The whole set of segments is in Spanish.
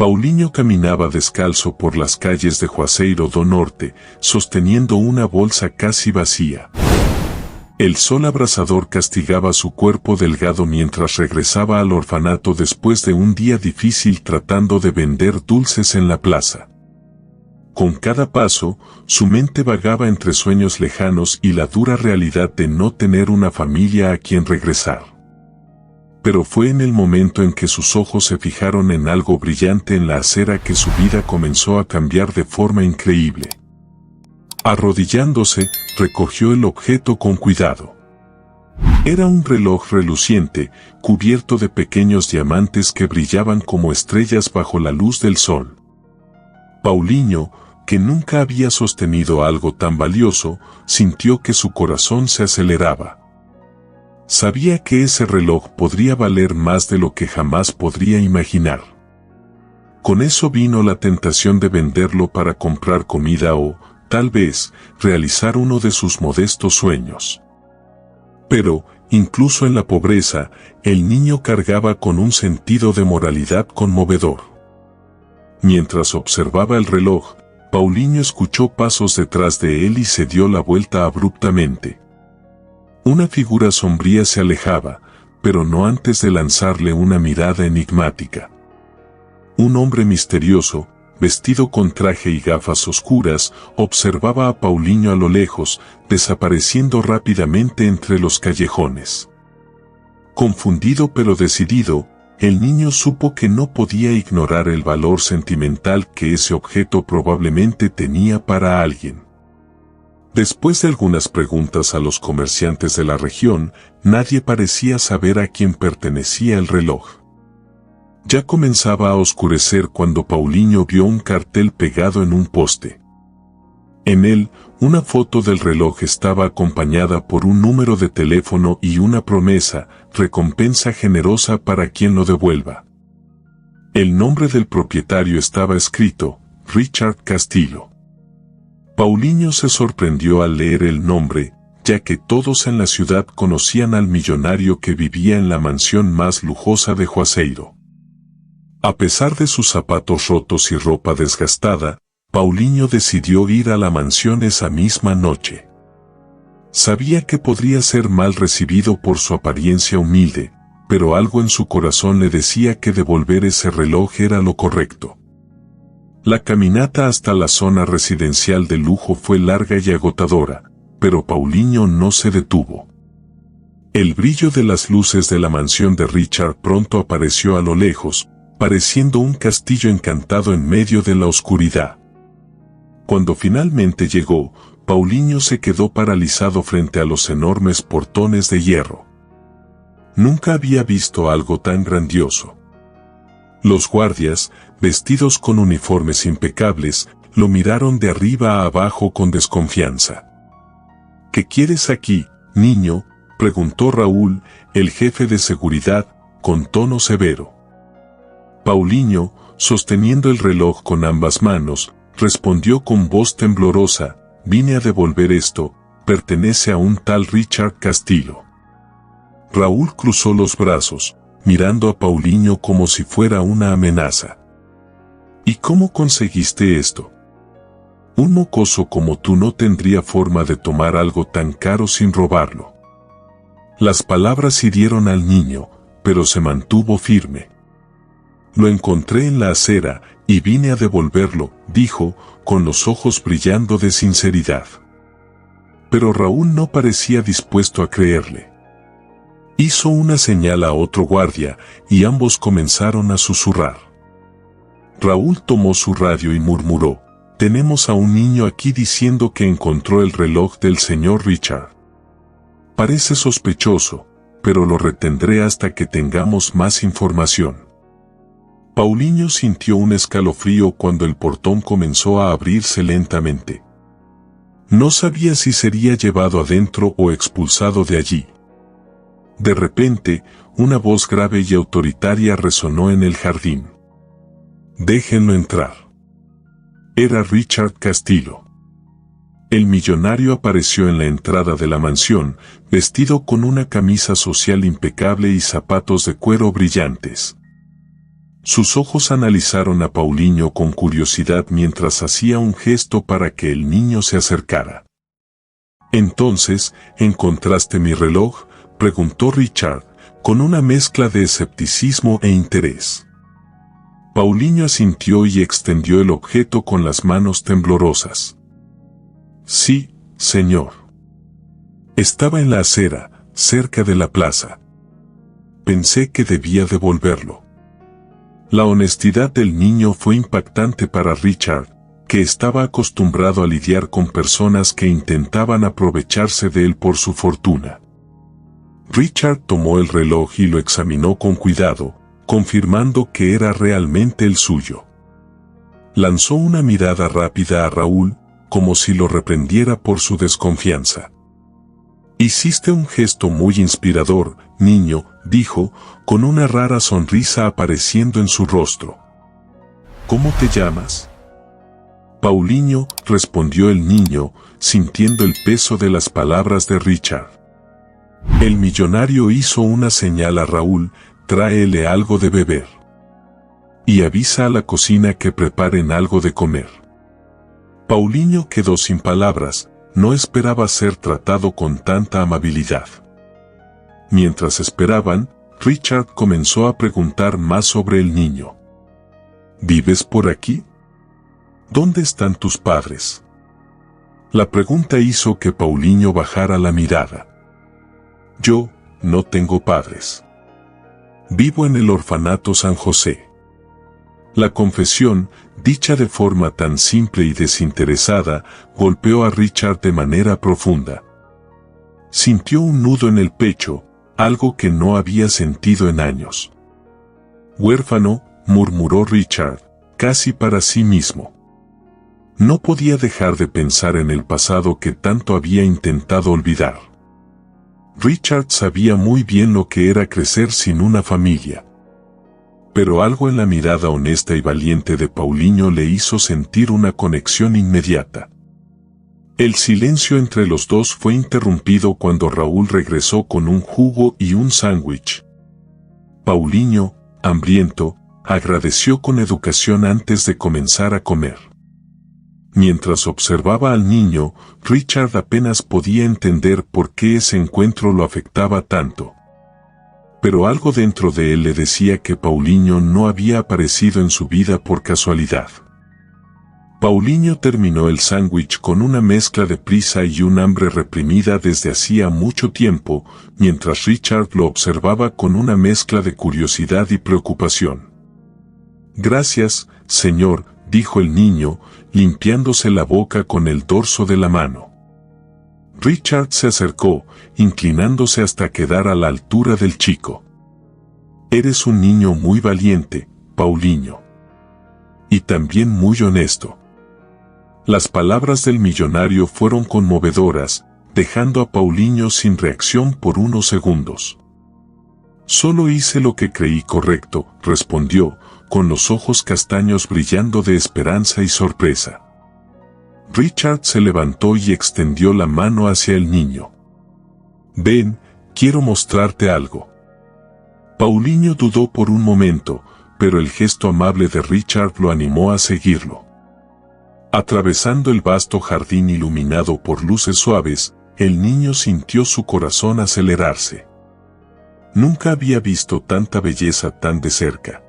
Paulinho caminaba descalzo por las calles de Juazeiro do Norte, sosteniendo una bolsa casi vacía. El sol abrasador castigaba su cuerpo delgado mientras regresaba al orfanato después de un día difícil tratando de vender dulces en la plaza. Con cada paso, su mente vagaba entre sueños lejanos y la dura realidad de no tener una familia a quien regresar. Pero fue en el momento en que sus ojos se fijaron en algo brillante en la acera que su vida comenzó a cambiar de forma increíble. Arrodillándose, recogió el objeto con cuidado. Era un reloj reluciente, cubierto de pequeños diamantes que brillaban como estrellas bajo la luz del sol. Paulinho, que nunca había sostenido algo tan valioso, sintió que su corazón se aceleraba. Sabía que ese reloj podría valer más de lo que jamás podría imaginar. Con eso vino la tentación de venderlo para comprar comida o, tal vez, realizar uno de sus modestos sueños. Pero, incluso en la pobreza, el niño cargaba con un sentido de moralidad conmovedor. Mientras observaba el reloj, Paulinho escuchó pasos detrás de él y se dio la vuelta abruptamente. Una figura sombría se alejaba, pero no antes de lanzarle una mirada enigmática. Un hombre misterioso, vestido con traje y gafas oscuras, observaba a Paulinho a lo lejos, desapareciendo rápidamente entre los callejones. Confundido pero decidido, el niño supo que no podía ignorar el valor sentimental que ese objeto probablemente tenía para alguien. Después de algunas preguntas a los comerciantes de la región, nadie parecía saber a quién pertenecía el reloj. Ya comenzaba a oscurecer cuando Paulinho vio un cartel pegado en un poste. En él, una foto del reloj estaba acompañada por un número de teléfono y una promesa, recompensa generosa para quien lo devuelva. El nombre del propietario estaba escrito, Richard Castillo. Paulinho se sorprendió al leer el nombre, ya que todos en la ciudad conocían al millonario que vivía en la mansión más lujosa de Juazeiro. A pesar de sus zapatos rotos y ropa desgastada, Paulinho decidió ir a la mansión esa misma noche. Sabía que podría ser mal recibido por su apariencia humilde, pero algo en su corazón le decía que devolver ese reloj era lo correcto. La caminata hasta la zona residencial de lujo fue larga y agotadora, pero Paulinho no se detuvo. El brillo de las luces de la mansión de Richard pronto apareció a lo lejos, pareciendo un castillo encantado en medio de la oscuridad. Cuando finalmente llegó, Paulinho se quedó paralizado frente a los enormes portones de hierro. Nunca había visto algo tan grandioso. Los guardias, vestidos con uniformes impecables, lo miraron de arriba a abajo con desconfianza. ¿Qué quieres aquí, niño?, preguntó Raúl, el jefe de seguridad, con tono severo. Paulinho, sosteniendo el reloj con ambas manos, respondió con voz temblorosa: «Vine a devolver esto, pertenece a un tal Richard Castillo». Raúl cruzó los brazos, mirando a Paulinho como si fuera una amenaza. «¿Y cómo conseguiste esto? Un mocoso como tú no tendría forma de tomar algo tan caro sin robarlo». Las palabras hirieron al niño, pero se mantuvo firme. «Lo encontré en la acera, y vine a devolverlo», dijo, con los ojos brillando de sinceridad. Pero Raúl no parecía dispuesto a creerle. Hizo una señal a otro guardia, y ambos comenzaron a susurrar. Raúl tomó su radio y murmuró: «Tenemos a un niño aquí diciendo que encontró el reloj del señor Richard. Parece sospechoso, pero lo retendré hasta que tengamos más información». Paulinho sintió un escalofrío cuando el portón comenzó a abrirse lentamente. No sabía si sería llevado adentro o expulsado de allí. De repente, una voz grave y autoritaria resonó en el jardín. «Déjenlo entrar». Era Richard Castillo. El millonario apareció en la entrada de la mansión, vestido con una camisa social impecable y zapatos de cuero brillantes. Sus ojos analizaron a Paulinho con curiosidad mientras hacía un gesto para que el niño se acercara. «Entonces, ¿encontraste mi reloj?», preguntó Richard, con una mezcla de escepticismo e interés. Paulinho asintió y extendió el objeto con las manos temblorosas. «Sí, señor. Estaba en la acera, cerca de la plaza. Pensé que debía devolverlo». La honestidad del niño fue impactante para Richard, que estaba acostumbrado a lidiar con personas que intentaban aprovecharse de él por su fortuna. Richard tomó el reloj y lo examinó con cuidado, confirmando que era realmente el suyo. Lanzó una mirada rápida a Raúl, como si lo reprendiera por su desconfianza. «Hiciste un gesto muy inspirador, niño», dijo, con una rara sonrisa apareciendo en su rostro. «¿Cómo te llamas?». «Paulinho», respondió el niño, sintiendo el peso de las palabras de Richard. El millonario hizo una señal a Raúl: «Tráele algo de beber. Y avisa a la cocina que preparen algo de comer». Paulinho quedó sin palabras, no esperaba ser tratado con tanta amabilidad. Mientras esperaban, Richard comenzó a preguntar más sobre el niño. «¿Vives por aquí? ¿Dónde están tus padres?». La pregunta hizo que Paulinho bajara la mirada. «Yo no tengo padres. Vivo en el orfanato San José». La confesión, dicha de forma tan simple y desinteresada, golpeó a Richard de manera profunda. Sintió un nudo en el pecho, algo que no había sentido en años. «Huérfano», murmuró Richard, casi para sí mismo. No podía dejar de pensar en el pasado que tanto había intentado olvidar. Richard sabía muy bien lo que era crecer sin una familia. Pero algo en la mirada honesta y valiente de Paulinho le hizo sentir una conexión inmediata. El silencio entre los dos fue interrumpido cuando Raúl regresó con un jugo y un sándwich. Paulinho, hambriento, agradeció con educación antes de comenzar a comer. Mientras observaba al niño, Richard apenas podía entender por qué ese encuentro lo afectaba tanto. Pero algo dentro de él le decía que Paulinho no había aparecido en su vida por casualidad. Paulinho terminó el sándwich con una mezcla de prisa y un hambre reprimida desde hacía mucho tiempo, mientras Richard lo observaba con una mezcla de curiosidad y preocupación. «Gracias, señor», dijo el niño, limpiándose la boca con el dorso de la mano. Richard se acercó, inclinándose hasta quedar a la altura del chico. «Eres un niño muy valiente, Paulinho. Y también muy honesto». Las palabras del millonario fueron conmovedoras, dejando a Paulinho sin reacción por unos segundos. «Solo hice lo que creí correcto», respondió, con los ojos castaños brillando de esperanza y sorpresa. Richard se levantó y extendió la mano hacia el niño. «Ven, quiero mostrarte algo». Paulinho dudó por un momento, pero el gesto amable de Richard lo animó a seguirlo. Atravesando el vasto jardín iluminado por luces suaves, el niño sintió su corazón acelerarse. Nunca había visto tanta belleza tan de cerca.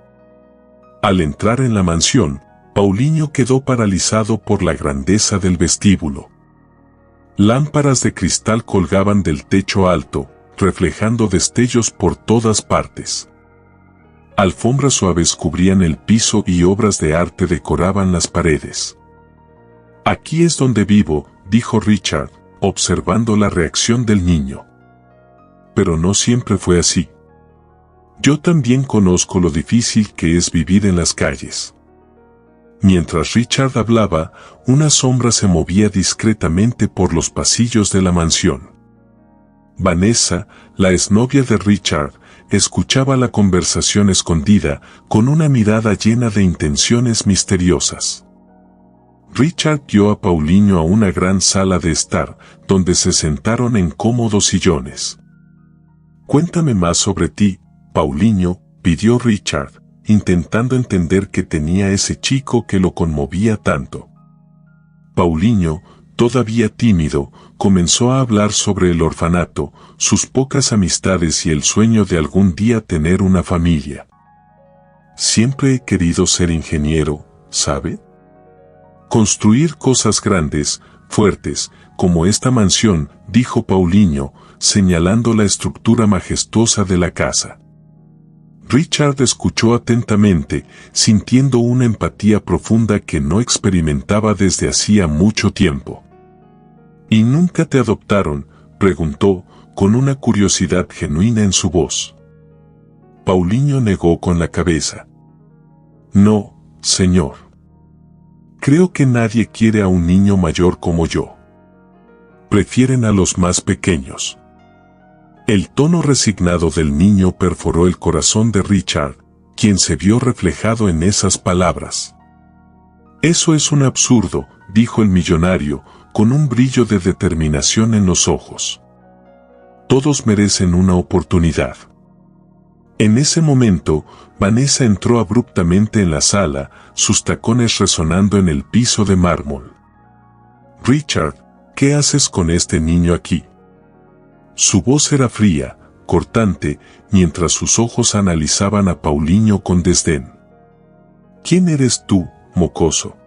Al entrar en la mansión, Paulinho quedó paralizado por la grandeza del vestíbulo. Lámparas de cristal colgaban del techo alto, reflejando destellos por todas partes. Alfombras suaves cubrían el piso y obras de arte decoraban las paredes. «Aquí es donde vivo», dijo Richard, observando la reacción del niño. «Pero no siempre fue así. Yo también conozco lo difícil que es vivir en las calles». Mientras Richard hablaba, una sombra se movía discretamente por los pasillos de la mansión. Vanessa, la exnovia de Richard, escuchaba la conversación escondida, con una mirada llena de intenciones misteriosas. Richard guió a Paulinho a una gran sala de estar, donde se sentaron en cómodos sillones. «Cuéntame más sobre ti, Paulinho», pidió Richard, intentando entender qué tenía ese chico que lo conmovía tanto. Paulinho, todavía tímido, comenzó a hablar sobre el orfanato, sus pocas amistades y el sueño de algún día tener una familia. Siempre he querido ser ingeniero, ¿sabe? Construir cosas grandes, fuertes, como esta mansión, dijo Paulinho, señalando la estructura majestuosa de la casa. Richard escuchó atentamente, sintiendo una empatía profunda que no experimentaba desde hacía mucho tiempo. ¿Y nunca te adoptaron?, preguntó, con una curiosidad genuina en su voz. Paulinho negó con la cabeza. No, señor. Creo que nadie quiere a un niño mayor como yo. Prefieren a los más pequeños. El tono resignado del niño perforó el corazón de Richard, quien se vio reflejado en esas palabras. Eso es un absurdo, dijo el millonario, con un brillo de determinación en los ojos. Todos merecen una oportunidad. En ese momento, Vanessa entró abruptamente en la sala, sus tacones resonando en el piso de mármol. Richard, ¿qué haces con este niño aquí? Su voz era fría, cortante, mientras sus ojos analizaban a Paulinho con desdén. ¿Quién eres tú, mocoso?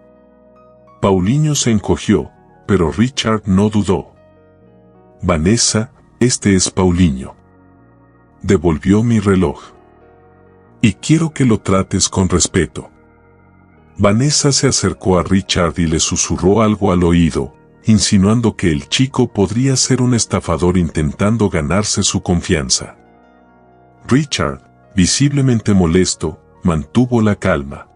Paulinho se encogió, pero Richard no dudó. Vanessa, este es Paulinho. Devolvió mi reloj. Y quiero que lo trates con respeto. Vanessa se acercó a Richard y le susurró algo al oído, insinuando que el chico podría ser un estafador intentando ganarse su confianza. Richard, visiblemente molesto, mantuvo la calma.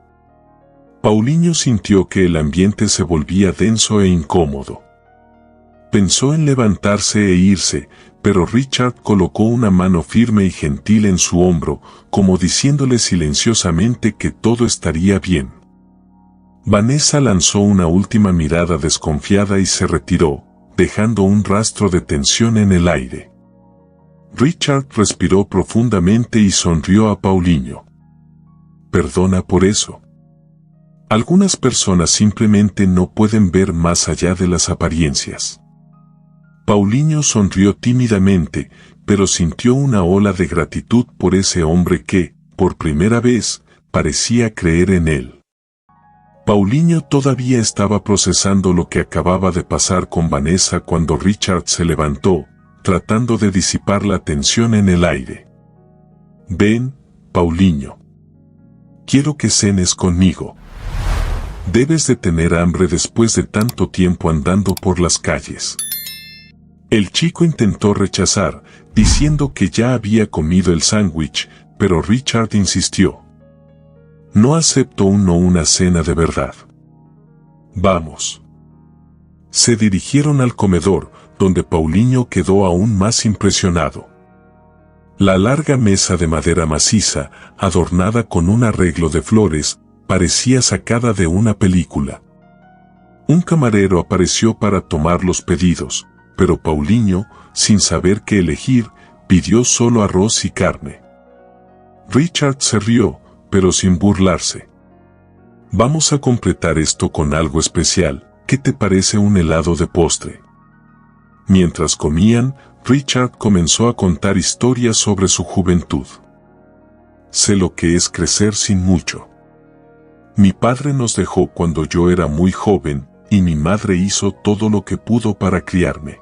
Paulinho sintió que el ambiente se volvía denso e incómodo. Pensó en levantarse e irse, pero Richard colocó una mano firme y gentil en su hombro, como diciéndole silenciosamente que todo estaría bien. Vanessa lanzó una última mirada desconfiada y se retiró, dejando un rastro de tensión en el aire. Richard respiró profundamente y sonrió a Paulinho. Perdona por eso. Algunas personas simplemente no pueden ver más allá de las apariencias. Paulinho sonrió tímidamente, pero sintió una ola de gratitud por ese hombre que, por primera vez, parecía creer en él. Paulinho todavía estaba procesando lo que acababa de pasar con Vanessa cuando Richard se levantó, tratando de disipar la tensión en el aire. Ven, Paulinho. Quiero que cenes conmigo. Debes de tener hambre después de tanto tiempo andando por las calles. El chico intentó rechazar, diciendo que ya había comido el sándwich, pero Richard insistió. No acepto una cena de verdad. Vamos. Se dirigieron al comedor, donde Paulinho quedó aún más impresionado. La larga mesa de madera maciza, adornada con un arreglo de flores, parecía sacada de una película. Un camarero apareció para tomar los pedidos, pero Paulinho, sin saber qué elegir, pidió solo arroz y carne. Richard se rió, pero sin burlarse. Vamos a completar esto con algo especial, ¿qué te parece un helado de postre? Mientras comían, Richard comenzó a contar historias sobre su juventud. Sé lo que es crecer sin mucho. Mi padre nos dejó cuando yo era muy joven, y mi madre hizo todo lo que pudo para criarme.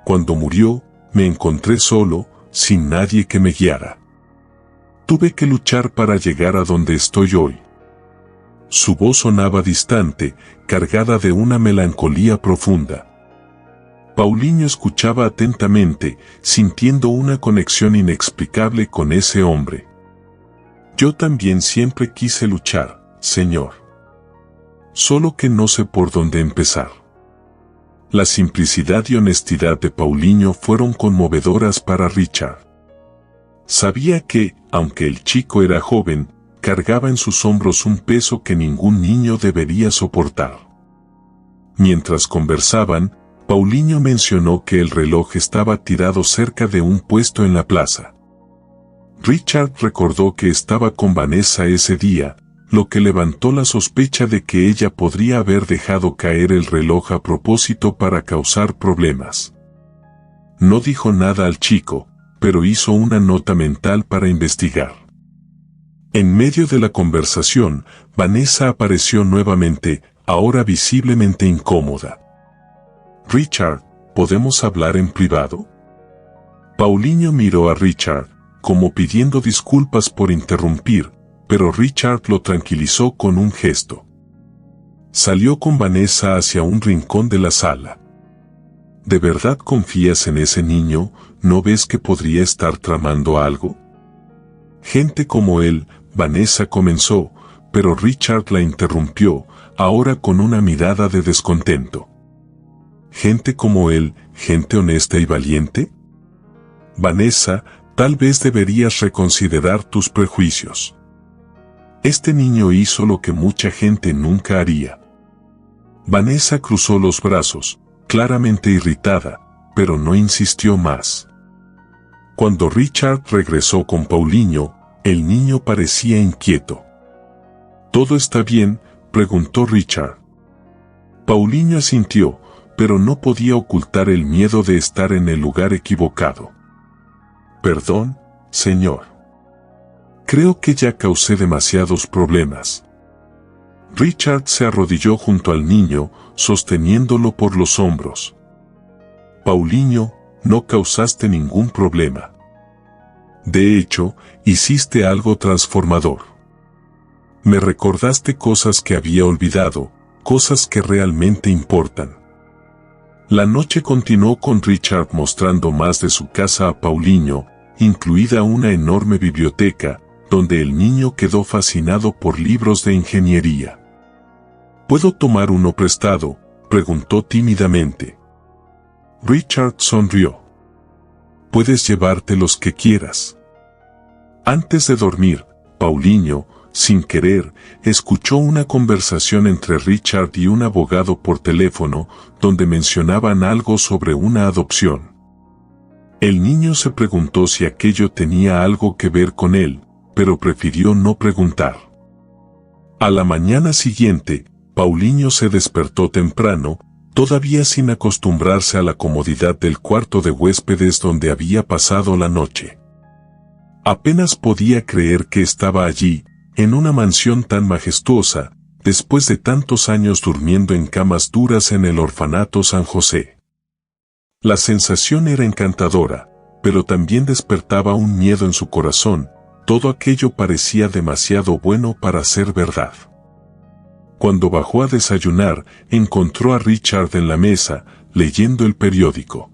Cuando murió, me encontré solo, sin nadie que me guiara. Tuve que luchar para llegar a donde estoy hoy. Su voz sonaba distante, cargada de una melancolía profunda. Paulinho escuchaba atentamente, sintiendo una conexión inexplicable con ese hombre. Yo también siempre quise luchar, señor. Solo que no sé por dónde empezar. La simplicidad y honestidad de Paulinho fueron conmovedoras para Richard. Sabía que, aunque el chico era joven, cargaba en sus hombros un peso que ningún niño debería soportar. Mientras conversaban, Paulinho mencionó que el reloj estaba tirado cerca de un puesto en la plaza. Richard recordó que estaba con Vanessa ese día, lo que levantó la sospecha de que ella podría haber dejado caer el reloj a propósito para causar problemas. No dijo nada al chico, pero hizo una nota mental para investigar. En medio de la conversación, Vanessa apareció nuevamente, ahora visiblemente incómoda. «Richard, ¿podemos hablar en privado?» Paulinho miró a Richard, como pidiendo disculpas por interrumpir, pero Richard lo tranquilizó con un gesto. Salió con Vanessa hacia un rincón de la sala. ¿De verdad confías en ese niño? ¿No ves que podría estar tramando algo? Gente como él, Vanessa comenzó, pero Richard la interrumpió, ahora con una mirada de descontento. ¿Gente como él, gente honesta y valiente? Vanessa, tal vez deberías reconsiderar tus prejuicios. Este niño hizo lo que mucha gente nunca haría. Vanessa cruzó los brazos, claramente irritada, pero no insistió más. Cuando Richard regresó con Paulinho, el niño parecía inquieto. ¿Todo está bien?, preguntó Richard. Paulinho asintió, pero no podía ocultar el miedo de estar en el lugar equivocado. Perdón, señor. Creo que ya causé demasiados problemas. Richard se arrodilló junto al niño, sosteniéndolo por los hombros. Paulinho, no causaste ningún problema. De hecho, hiciste algo transformador. Me recordaste cosas que había olvidado, cosas que realmente importan. La noche continuó con Richard mostrando más de su casa a Paulinho, incluida una enorme biblioteca, donde el niño quedó fascinado por libros de ingeniería. ¿Puedo tomar uno prestado?, preguntó tímidamente. Richard sonrió. Puedes llevarte los que quieras. Antes de dormir, Paulinho, sin querer, escuchó una conversación entre Richard y un abogado por teléfono, donde mencionaban algo sobre una adopción. El niño se preguntó si aquello tenía algo que ver con él, pero prefirió no preguntar. A la mañana siguiente, Paulinho se despertó temprano, todavía sin acostumbrarse a la comodidad del cuarto de huéspedes donde había pasado la noche. Apenas podía creer que estaba allí, en una mansión tan majestuosa, después de tantos años durmiendo en camas duras en el orfanato San José. La sensación era encantadora, pero también despertaba un miedo en su corazón. Todo aquello parecía demasiado bueno para ser verdad. Cuando bajó a desayunar, encontró a Richard en la mesa, leyendo el periódico.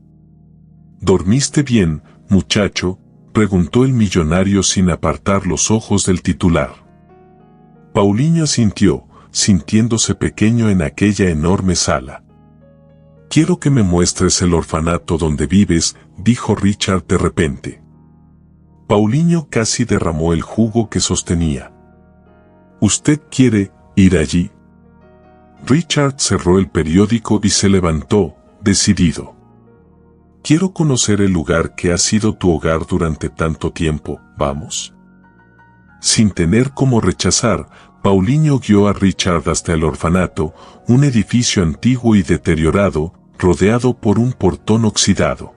¿Dormiste bien, muchacho?, preguntó el millonario sin apartar los ojos del titular. Paulinho asintió, sintiéndose pequeño en aquella enorme sala. Quiero que me muestres el orfanato donde vives, dijo Richard de repente. Paulinho casi derramó el jugo que sostenía. ¿Usted quiere ir allí? Richard cerró el periódico y se levantó, decidido. Quiero conocer el lugar que ha sido tu hogar durante tanto tiempo, ¿vamos? Sin tener cómo rechazar, Paulinho guió a Richard hasta el orfanato, un edificio antiguo y deteriorado, rodeado por un portón oxidado.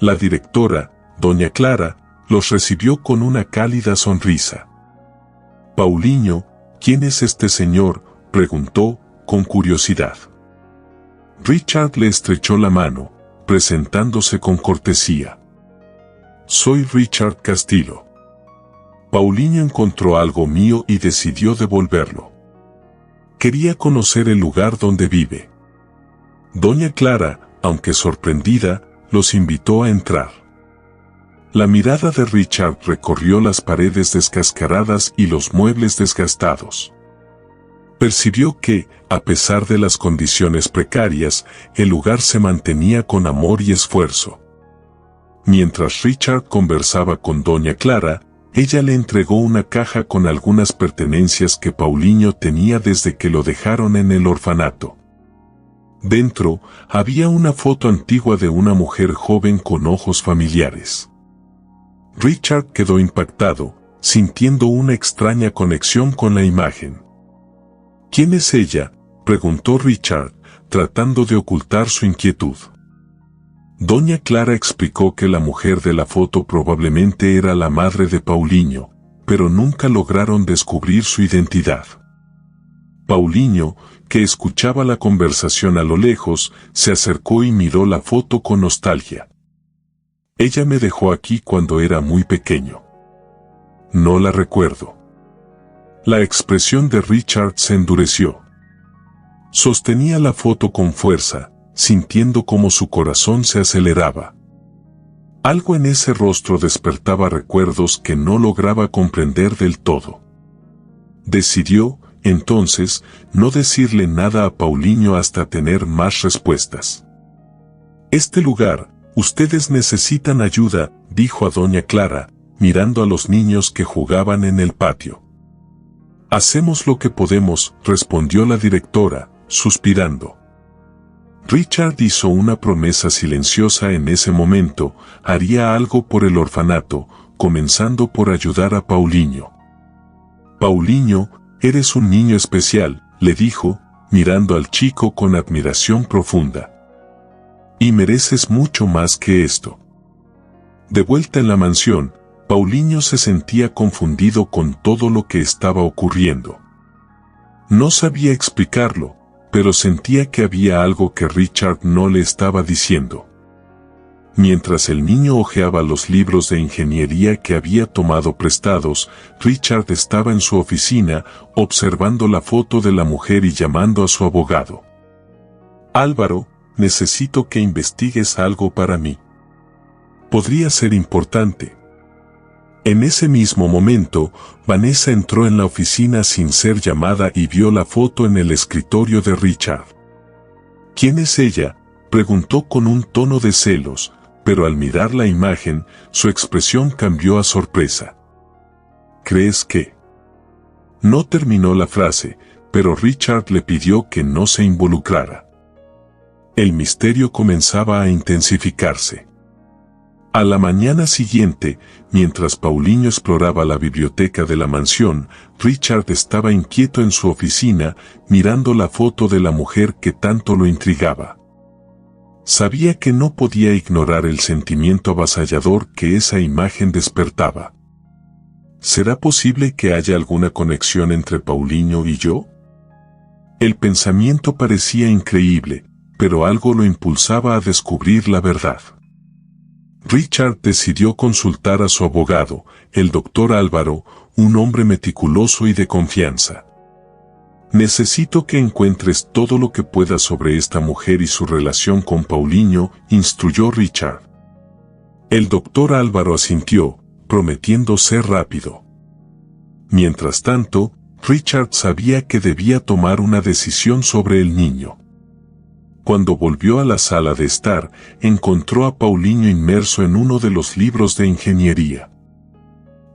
La directora, doña Clara, los recibió con una cálida sonrisa. Paulinho, ¿quién es este señor?, preguntó, con curiosidad. Richard le estrechó la mano, presentándose con cortesía. Soy Richard Castillo. Paulinho encontró algo mío y decidió devolverlo. Quería conocer el lugar donde vive. Doña Clara, aunque sorprendida, los invitó a entrar. La mirada de Richard recorrió las paredes descascaradas y los muebles desgastados. Percibió que, a pesar de las condiciones precarias, el lugar se mantenía con amor y esfuerzo. Mientras Richard conversaba con doña Clara, ella le entregó una caja con algunas pertenencias que Paulinho tenía desde que lo dejaron en el orfanato. Dentro, había una foto antigua de una mujer joven con ojos familiares. Richard quedó impactado, sintiendo una extraña conexión con la imagen. ¿Quién es ella?, preguntó Richard, tratando de ocultar su inquietud. Doña Clara explicó que la mujer de la foto probablemente era la madre de Paulinho, pero nunca lograron descubrir su identidad. Paulinho, que escuchaba la conversación a lo lejos, se acercó y miró la foto con nostalgia. Ella me dejó aquí cuando era muy pequeño. No la recuerdo. La expresión de Richard se endureció. Sostenía la foto con fuerza, sintiendo cómo su corazón se aceleraba. Algo en ese rostro despertaba recuerdos que no lograba comprender del todo. Decidió, entonces, no decirle nada a Paulinho hasta tener más respuestas. «Este lugar, ustedes necesitan ayuda», dijo a Doña Clara, mirando a los niños que jugaban en el patio. «Hacemos lo que podemos», respondió la directora, suspirando. Richard hizo una promesa silenciosa en ese momento: haría algo por el orfanato, comenzando por ayudar a Paulinho. «Paulinho, eres un niño especial», le dijo, mirando al chico con admiración profunda. «Y mereces mucho más que esto». De vuelta en la mansión, Paulinho se sentía confundido con todo lo que estaba ocurriendo. No sabía explicarlo, pero sentía que había algo que Richard no le estaba diciendo. Mientras el niño hojeaba los libros de ingeniería que había tomado prestados, Richard estaba en su oficina, observando la foto de la mujer y llamando a su abogado. «Álvaro, necesito que investigues algo para mí. Podría ser importante». En ese mismo momento, Vanessa entró en la oficina sin ser llamada y vio la foto en el escritorio de Richard. «¿Quién es ella?», preguntó con un tono de celos, pero al mirar la imagen, su expresión cambió a sorpresa. «¿Crees que...?» No terminó la frase, pero Richard le pidió que no se involucrara. El misterio comenzaba a intensificarse. A la mañana siguiente, mientras Paulinho exploraba la biblioteca de la mansión, Richard estaba inquieto en su oficina, mirando la foto de la mujer que tanto lo intrigaba. Sabía que no podía ignorar el sentimiento avasallador que esa imagen despertaba. ¿Será posible que haya alguna conexión entre Paulinho y yo? El pensamiento parecía increíble, pero algo lo impulsaba a descubrir la verdad. Richard decidió consultar a su abogado, el doctor Álvaro, un hombre meticuloso y de confianza. «Necesito que encuentres todo lo que puedas sobre esta mujer y su relación con Paulinho», instruyó Richard. El doctor Álvaro asintió, prometiendo ser rápido. Mientras tanto, Richard sabía que debía tomar una decisión sobre el niño. Cuando volvió a la sala de estar, encontró a Paulinho inmerso en uno de los libros de ingeniería.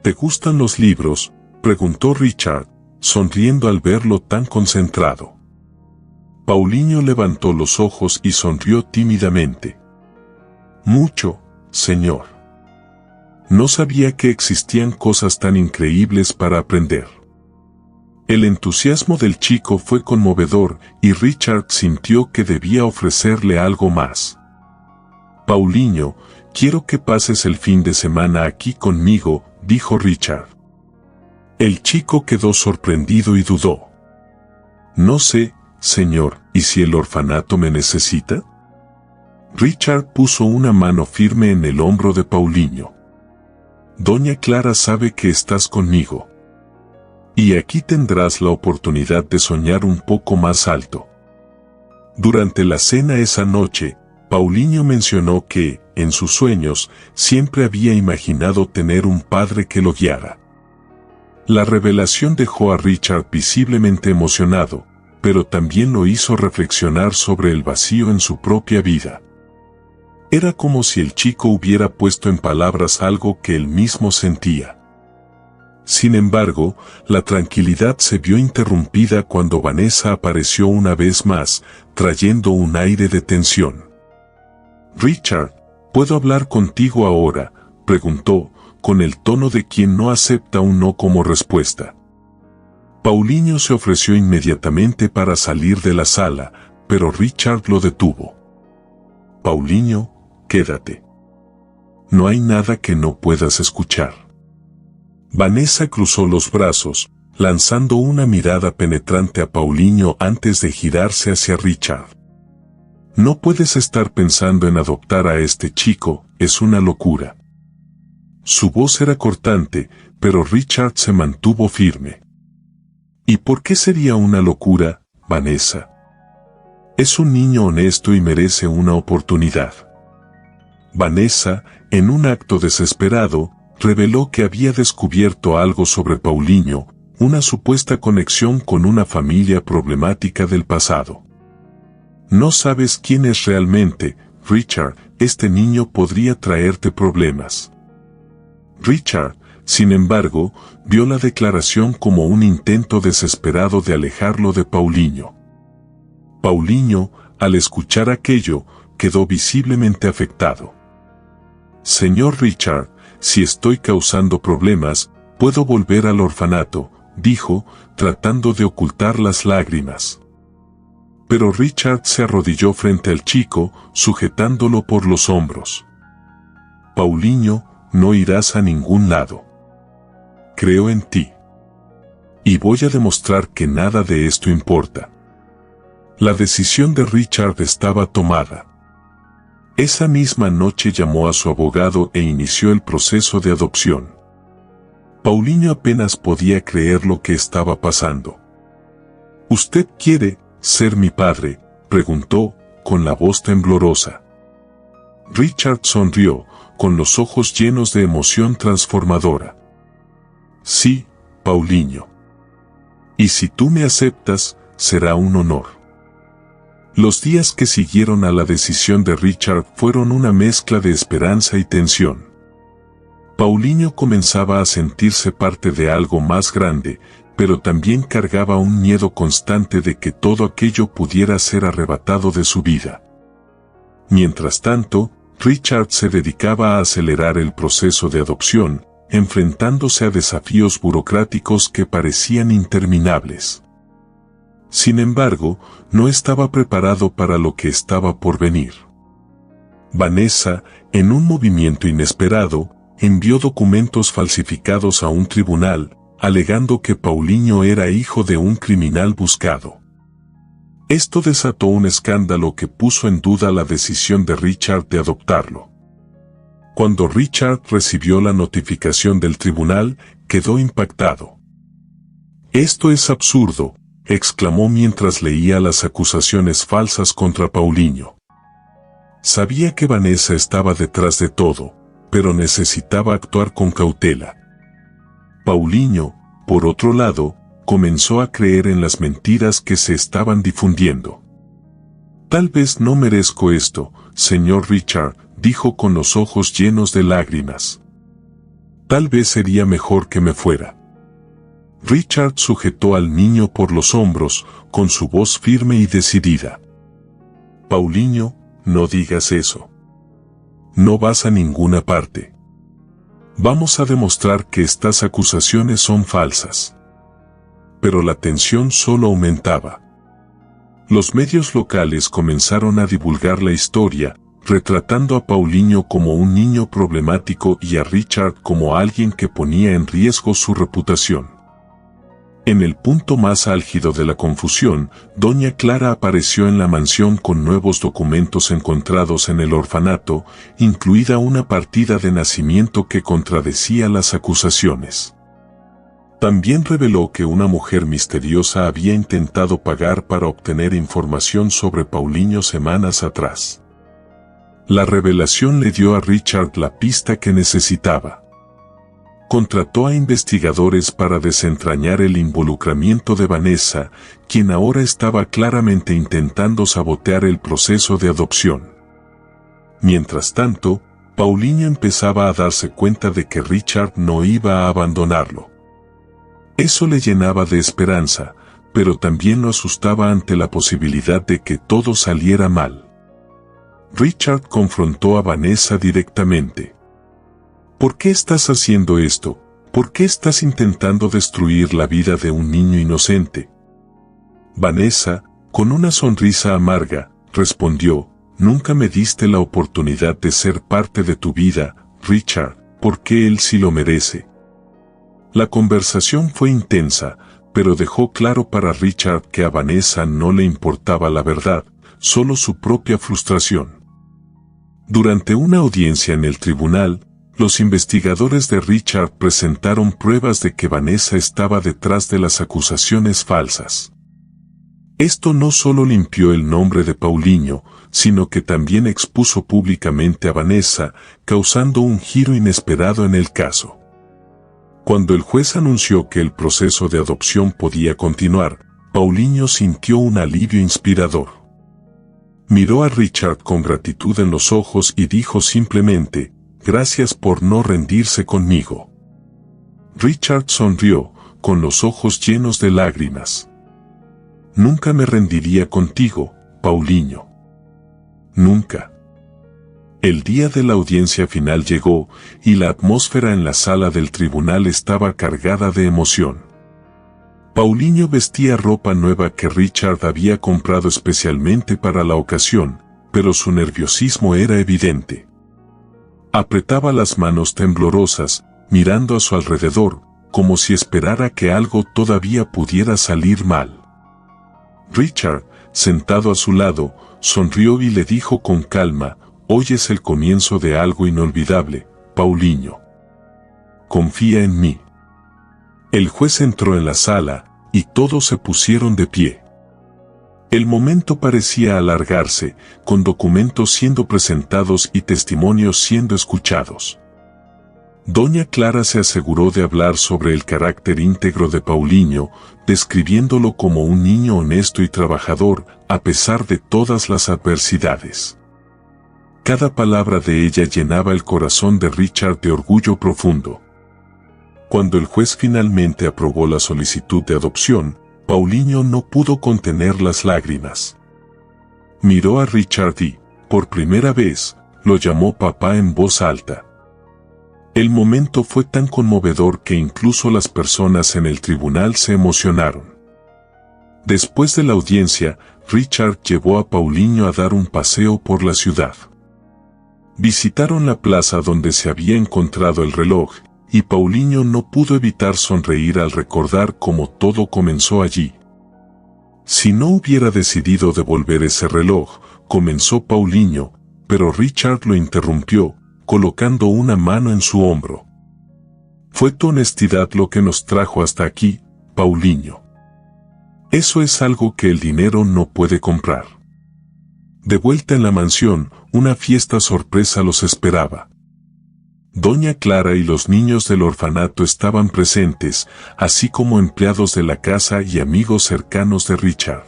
«¿Te gustan los libros?», preguntó Richard, sonriendo al verlo tan concentrado. Paulinho levantó los ojos y sonrió tímidamente. «Mucho, señor. No sabía que existían cosas tan increíbles para aprender». El entusiasmo del chico fue conmovedor y Richard sintió que debía ofrecerle algo más. «Paulinho, quiero que pases el fin de semana aquí conmigo», dijo Richard. El chico quedó sorprendido y dudó. «No sé, señor, ¿y si el orfanato me necesita?». Richard puso una mano firme en el hombro de Paulinho. «Doña Clara sabe que estás conmigo. Y aquí tendrás la oportunidad de soñar un poco más alto». Durante la cena esa noche, Paulinho mencionó que, en sus sueños, siempre había imaginado tener un padre que lo guiara. La revelación dejó a Richard visiblemente emocionado, pero también lo hizo reflexionar sobre el vacío en su propia vida. Era como si el chico hubiera puesto en palabras algo que él mismo sentía. Sin embargo, la tranquilidad se vio interrumpida cuando Vanessa apareció una vez más, trayendo un aire de tensión. «Richard, ¿puedo hablar contigo ahora?», preguntó, con el tono de quien no acepta un no como respuesta. Paulinho se ofreció inmediatamente para salir de la sala, pero Richard lo detuvo. Paulinho, quédate. No hay nada que no puedas escuchar. Vanessa cruzó los brazos, lanzando una mirada penetrante a Paulinho antes de girarse hacia Richard. No puedes estar pensando en adoptar a este chico, es una locura. Su voz era cortante, pero Richard se mantuvo firme. ¿Y por qué sería una locura, Vanessa? Es un niño honesto y merece una oportunidad. Vanessa, en un acto desesperado, reveló que había descubierto algo sobre Paulinho, una supuesta conexión con una familia problemática del pasado. No sabes quién es realmente, Richard, este niño podría traerte problemas. Richard, sin embargo, vio la declaración como un intento desesperado de alejarlo de Paulinho. Paulinho, al escuchar aquello, quedó visiblemente afectado. Señor Richard, si estoy causando problemas, puedo volver al orfanato, dijo, tratando de ocultar las lágrimas. Pero Richard se arrodilló frente al chico, sujetándolo por los hombros. Paulinho, no irás a ningún lado. Creo en ti. Y voy a demostrar que nada de esto importa. La decisión de Richard estaba tomada. Esa misma noche llamó a su abogado e inició el proceso de adopción. Paulinho apenas podía creer lo que estaba pasando. ¿Usted quiere ser mi padre?, preguntó, con la voz temblorosa. Richard sonrió, con los ojos llenos de emoción transformadora. Sí, Paulinho. Y si tú me aceptas, será un honor. Los días que siguieron a la decisión de Richard fueron una mezcla de esperanza y tensión. Paulinho comenzaba a sentirse parte de algo más grande, pero también cargaba un miedo constante de que todo aquello pudiera ser arrebatado de su vida. Mientras tanto, Richard se dedicaba a acelerar el proceso de adopción, enfrentándose a desafíos burocráticos que parecían interminables. Sin embargo, no estaba preparado para lo que estaba por venir. Vanessa, en un movimiento inesperado, envió documentos falsificados a un tribunal, alegando que Paulinho era hijo de un criminal buscado. Esto desató un escándalo que puso en duda la decisión de Richard de adoptarlo. Cuando Richard recibió la notificación del tribunal, quedó impactado. «Esto es absurdo», exclamó mientras leía las acusaciones falsas contra Paulinho. Sabía que Vanessa estaba detrás de todo, pero necesitaba actuar con cautela. Paulinho, por otro lado, comenzó a creer en las mentiras que se estaban difundiendo. «Tal vez no merezco esto, señor Richard», dijo con los ojos llenos de lágrimas. «Tal vez sería mejor que me fuera». Richard sujetó al niño por los hombros, con su voz firme y decidida. «Paulinho, no digas eso. No vas a ninguna parte. Vamos a demostrar que estas acusaciones son falsas». Pero la tensión solo aumentaba. Los medios locales comenzaron a divulgar la historia, retratando a Paulinho como un niño problemático y a Richard como alguien que ponía en riesgo su reputación. En el punto más álgido de la confusión, doña Clara apareció en la mansión con nuevos documentos encontrados en el orfanato, incluida una partida de nacimiento que contradecía las acusaciones. También reveló que una mujer misteriosa había intentado pagar para obtener información sobre Paulinho semanas atrás. La revelación le dio a Richard la pista que necesitaba. Contrató a investigadores para desentrañar el involucramiento de Vanessa, quien ahora estaba claramente intentando sabotear el proceso de adopción. Mientras tanto, Paulinho empezaba a darse cuenta de que Richard no iba a abandonarlo. Eso le llenaba de esperanza, pero también lo asustaba ante la posibilidad de que todo saliera mal. Richard confrontó a Vanessa directamente. ¿Por qué estás haciendo esto? ¿Por qué estás intentando destruir la vida de un niño inocente? Vanessa, con una sonrisa amarga, respondió, nunca me diste la oportunidad de ser parte de tu vida, Richard, porque él sí lo merece. La conversación fue intensa, pero dejó claro para Richard que a Vanessa no le importaba la verdad, solo su propia frustración. Durante una audiencia en el tribunal, los investigadores de Richard presentaron pruebas de que Vanessa estaba detrás de las acusaciones falsas. Esto no solo limpió el nombre de Paulinho, sino que también expuso públicamente a Vanessa, causando un giro inesperado en el caso. Cuando el juez anunció que el proceso de adopción podía continuar, Paulinho sintió un alivio inspirador. Miró a Richard con gratitud en los ojos y dijo simplemente, gracias por no rendirse conmigo. Richard sonrió, con los ojos llenos de lágrimas. Nunca me rendiría contigo, Paulinho. Nunca. El día de la audiencia final llegó, y la atmósfera en la sala del tribunal estaba cargada de emoción. Paulinho vestía ropa nueva que Richard había comprado especialmente para la ocasión, pero su nerviosismo era evidente. Apretaba las manos temblorosas, mirando a su alrededor, como si esperara que algo todavía pudiera salir mal. Richard, sentado a su lado, sonrió y le dijo con calma, hoy es el comienzo de algo inolvidable, Paulinho. Confía en mí. El juez entró en la sala, y todos se pusieron de pie. El momento parecía alargarse, con documentos siendo presentados y testimonios siendo escuchados. Doña Clara se aseguró de hablar sobre el carácter íntegro de Paulinho, describiéndolo como un niño honesto y trabajador, a pesar de todas las adversidades. Cada palabra de ella llenaba el corazón de Richard de orgullo profundo. Cuando el juez finalmente aprobó la solicitud de adopción, Paulinho no pudo contener las lágrimas. Miró a Richard y, por primera vez, lo llamó papá en voz alta. El momento fue tan conmovedor que incluso las personas en el tribunal se emocionaron. Después de la audiencia, Richard llevó a Paulinho a dar un paseo por la ciudad. Visitaron la plaza donde se había encontrado el reloj, y Paulinho no pudo evitar sonreír al recordar cómo todo comenzó allí. Si no hubiera decidido devolver ese reloj, comenzó Paulinho, pero Richard lo interrumpió, colocando una mano en su hombro. Fue tu honestidad lo que nos trajo hasta aquí, Paulinho. Eso es algo que el dinero no puede comprar. De vuelta en la mansión, una fiesta sorpresa los esperaba. Doña Clara y los niños del orfanato estaban presentes, así como empleados de la casa y amigos cercanos de Richard.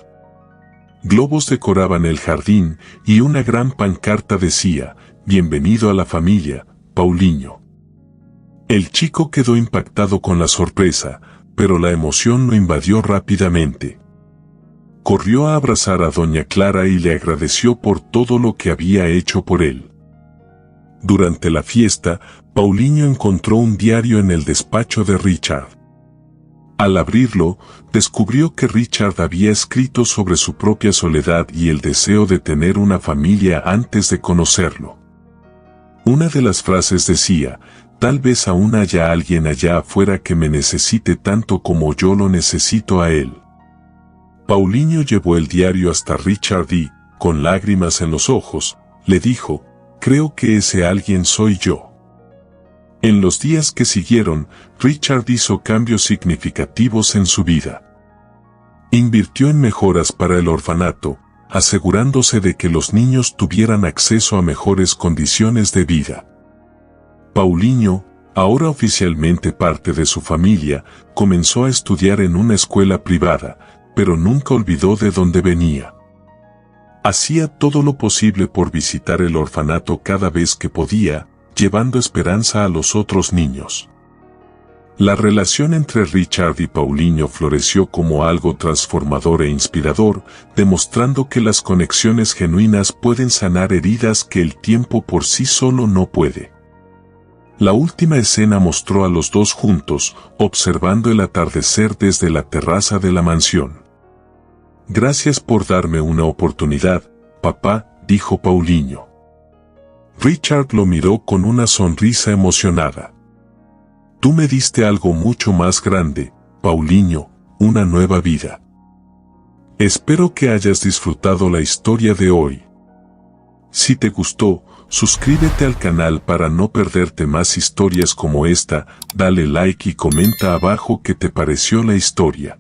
Globos decoraban el jardín y una gran pancarta decía, bienvenido a la familia, Paulinho. El chico quedó impactado con la sorpresa, pero la emoción lo invadió rápidamente. Corrió a abrazar a Doña Clara y le agradeció por todo lo que había hecho por él. Durante la fiesta, Paulinho encontró un diario en el despacho de Richard. Al abrirlo, descubrió que Richard había escrito sobre su propia soledad y el deseo de tener una familia antes de conocerlo. Una de las frases decía, tal vez aún haya alguien allá afuera que me necesite tanto como yo lo necesito a él. Paulinho llevó el diario hasta Richard y, con lágrimas en los ojos, le dijo, creo que ese alguien soy yo. En los días que siguieron, Richard hizo cambios significativos en su vida. Invirtió en mejoras para el orfanato, asegurándose de que los niños tuvieran acceso a mejores condiciones de vida. Paulinho, ahora oficialmente parte de su familia, comenzó a estudiar en una escuela privada, pero nunca olvidó de dónde venía. Hacía todo lo posible por visitar el orfanato cada vez que podía, llevando esperanza a los otros niños. La relación entre Richard y Paulinho floreció como algo transformador e inspirador, demostrando que las conexiones genuinas pueden sanar heridas que el tiempo por sí solo no puede. La última escena mostró a los dos juntos, observando el atardecer desde la terraza de la mansión. «Gracias por darme una oportunidad, papá», dijo Paulinho. Richard lo miró con una sonrisa emocionada. «Tú me diste algo mucho más grande, Paulinho, una nueva vida». Espero que hayas disfrutado la historia de hoy. Si te gustó, suscríbete al canal para no perderte más historias como esta, dale like y comenta abajo qué te pareció la historia.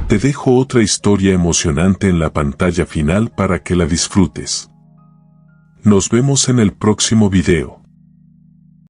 Te dejo otra historia emocionante en la pantalla final para que la disfrutes. Nos vemos en el próximo video.